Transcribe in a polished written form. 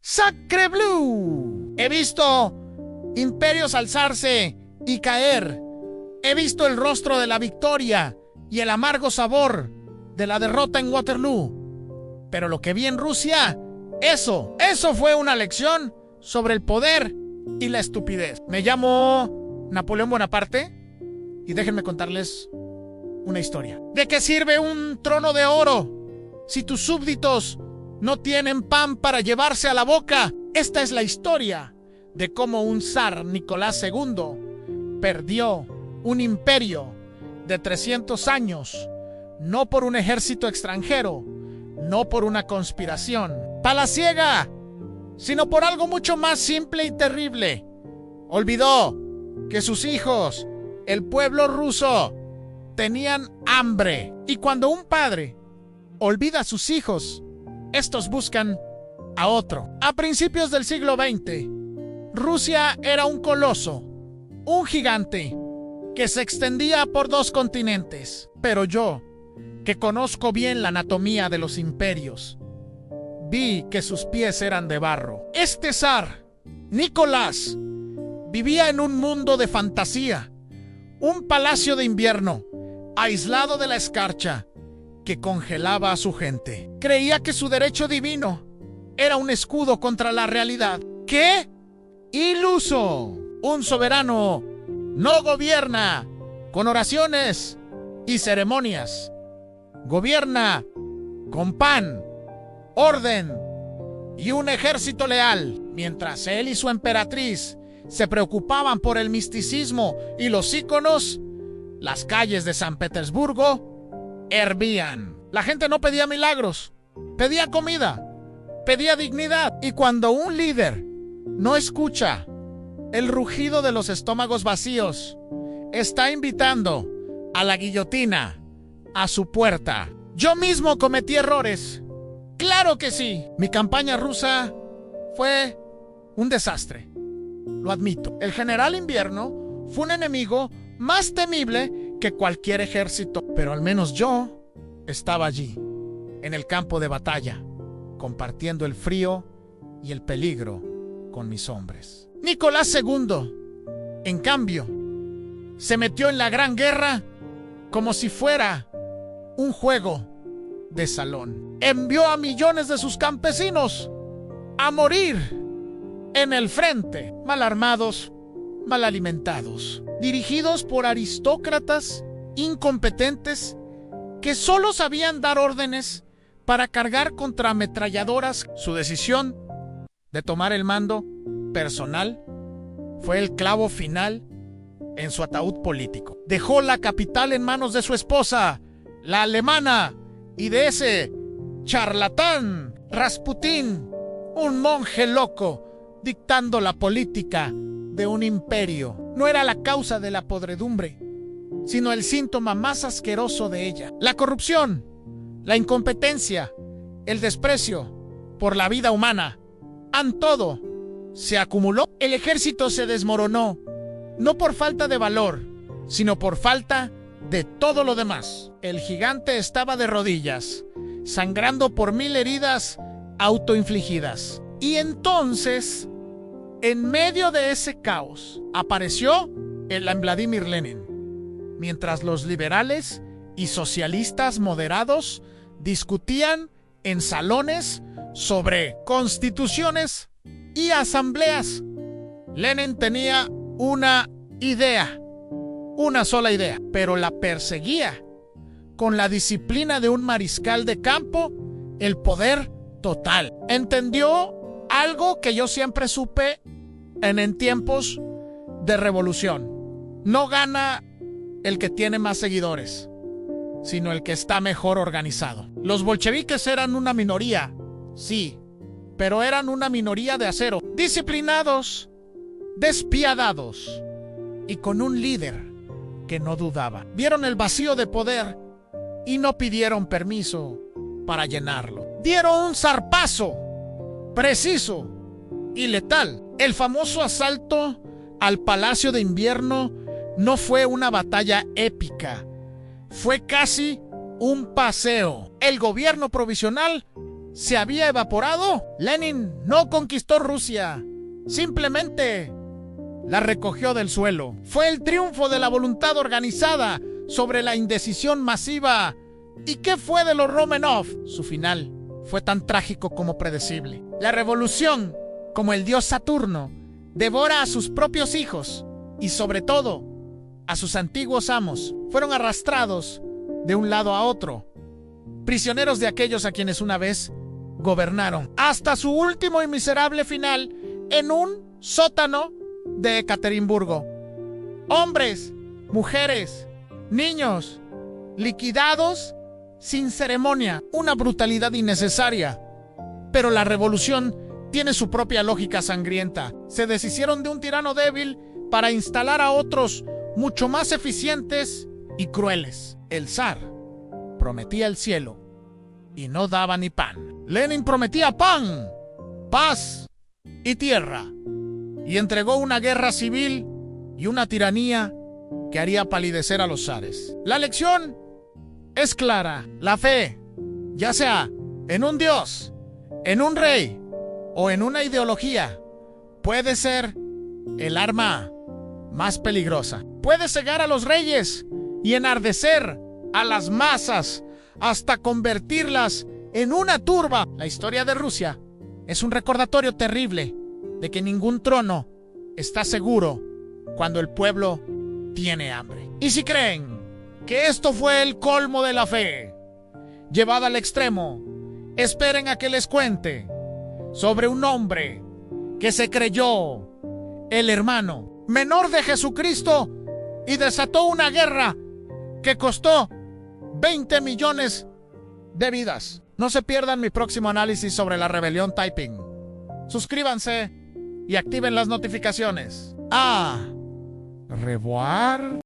¡Sacre Blue! He visto imperios alzarse y caer. He visto el rostro de la victoria y el amargo sabor de la derrota en Waterloo. Pero lo que vi en Rusia, eso fue una lección sobre el poder y la estupidez. Me llamo Napoleón Bonaparte y déjenme contarles una historia. ¿De qué sirve un trono de oro si tus súbditos no tienen pan para llevarse a la boca? Esta es la historia de cómo un zar Nicolás II perdió un imperio de 300 años, no por un ejército extranjero, no por una conspiración palaciega, sino por algo mucho más simple y terrible. Olvidó que sus hijos, el pueblo ruso, tenían hambre. Y cuando un padre olvida a sus hijos, estos buscan a otro. A principios del siglo XX, Rusia era un coloso, un gigante que se extendía por 2 continentes. Pero yo, que conozco bien la anatomía de los imperios, vi que sus pies eran de barro. Este zar, Nicolás, vivía en un mundo de fantasía, un palacio de invierno, aislado de la escarcha que congelaba a su gente. Creía que su derecho divino era un escudo contra la realidad. ¡Qué iluso! Un soberano no gobierna con oraciones y ceremonias. Gobierna con pan, orden y un ejército leal. Mientras él y su emperatriz se preocupaban por el misticismo y los íconos, las calles de San Petersburgo hervían. La gente no pedía milagros, pedía comida, pedía dignidad. Y cuando un líder no escucha el rugido de los estómagos vacíos, está invitando a la guillotina a su puerta. Yo mismo cometí errores. ¡Claro que sí! Mi campaña rusa fue un desastre. Lo admito. El general Invierno fue un enemigo más temible que cualquier ejército. Pero al menos yo estaba allí, en el campo de batalla, compartiendo el frío y el peligro con mis hombres. Nicolás II, en cambio, se metió en la Gran Guerra como si fuera un juego de salón. Envió a millones de sus campesinos a morir en el frente, mal armados, mal alimentados, dirigidos por aristócratas incompetentes que solo sabían dar órdenes para cargar contra ametralladoras. Su decisión de tomar el mando personal fue el clavo final en su ataúd político. Dejó la capital en manos de su esposa, la alemana, y de ese charlatán, Rasputín, un monje loco, dictando la política de un imperio. No era la causa de la podredumbre, sino el síntoma más asqueroso de ella. La corrupción, la incompetencia, el desprecio por la vida humana. Todo se acumuló. El ejército se desmoronó, no por falta de valor, sino por falta de todo lo demás. El gigante estaba de rodillas, sangrando por 1000 heridas autoinfligidas. Y entonces, en medio de ese caos, apareció el Vladimir Lenin, mientras los liberales y socialistas moderados discutían en salones sobre constituciones y asambleas. Lenin tenía una idea, una sola idea, pero la perseguía con la disciplina de un mariscal de campo, el poder total. Entendió algo que yo siempre supe en tiempos de revolución. No gana el que tiene más seguidores, sino el que está mejor organizado. Los bolcheviques eran una minoría, sí, pero eran una minoría de acero, disciplinados, despiadados y con un líder que no dudaba. Vieron el vacío de poder y no pidieron permiso para llenarlo. Dieron un zarpazo preciso y letal. El famoso asalto al Palacio de Invierno no fue una batalla épica, fue casi un paseo. El gobierno provisional se había evaporado. Lenin no conquistó Rusia, simplemente la recogió del suelo. Fue el triunfo de la voluntad organizada sobre la indecisión masiva. ¿Y qué fue de los Romanov? Su final fue tan trágico como predecible. La revolución, como el dios Saturno, devora a sus propios hijos y sobre todo a sus antiguos amos. Fueron arrastrados de un lado a otro, prisioneros de aquellos a quienes una vez gobernaron, hasta su último y miserable final en un sótano de Ekaterimburgo. Hombres, mujeres, niños, liquidados sin ceremonia. Una brutalidad innecesaria. Pero la revolución tiene su propia lógica sangrienta. Se deshicieron de un tirano débil para instalar a otros mucho más eficientes y crueles. El zar prometía el cielo y no daba ni pan. Lenin prometía pan, paz y tierra, y entregó una guerra civil y una tiranía que haría palidecer a los zares. La lección es clara. La fe, ya sea en un dios, en un rey o en una ideología, puede ser el arma más peligrosa. Puede cegar a los reyes y enardecer a las masas hasta convertirlas en una turba. La historia de Rusia es un recordatorio terrible de que ningún trono está seguro cuando el pueblo tiene hambre. Y si creen que esto fue el colmo de la fe llevada al extremo, esperen a que les cuente sobre un hombre que se creyó el hermano menor de Jesucristo y desató una guerra que costó 20 millones de vidas. No se pierdan mi próximo análisis sobre la rebelión Taiping. Suscríbanse y activen las notificaciones. ¡Au revoir!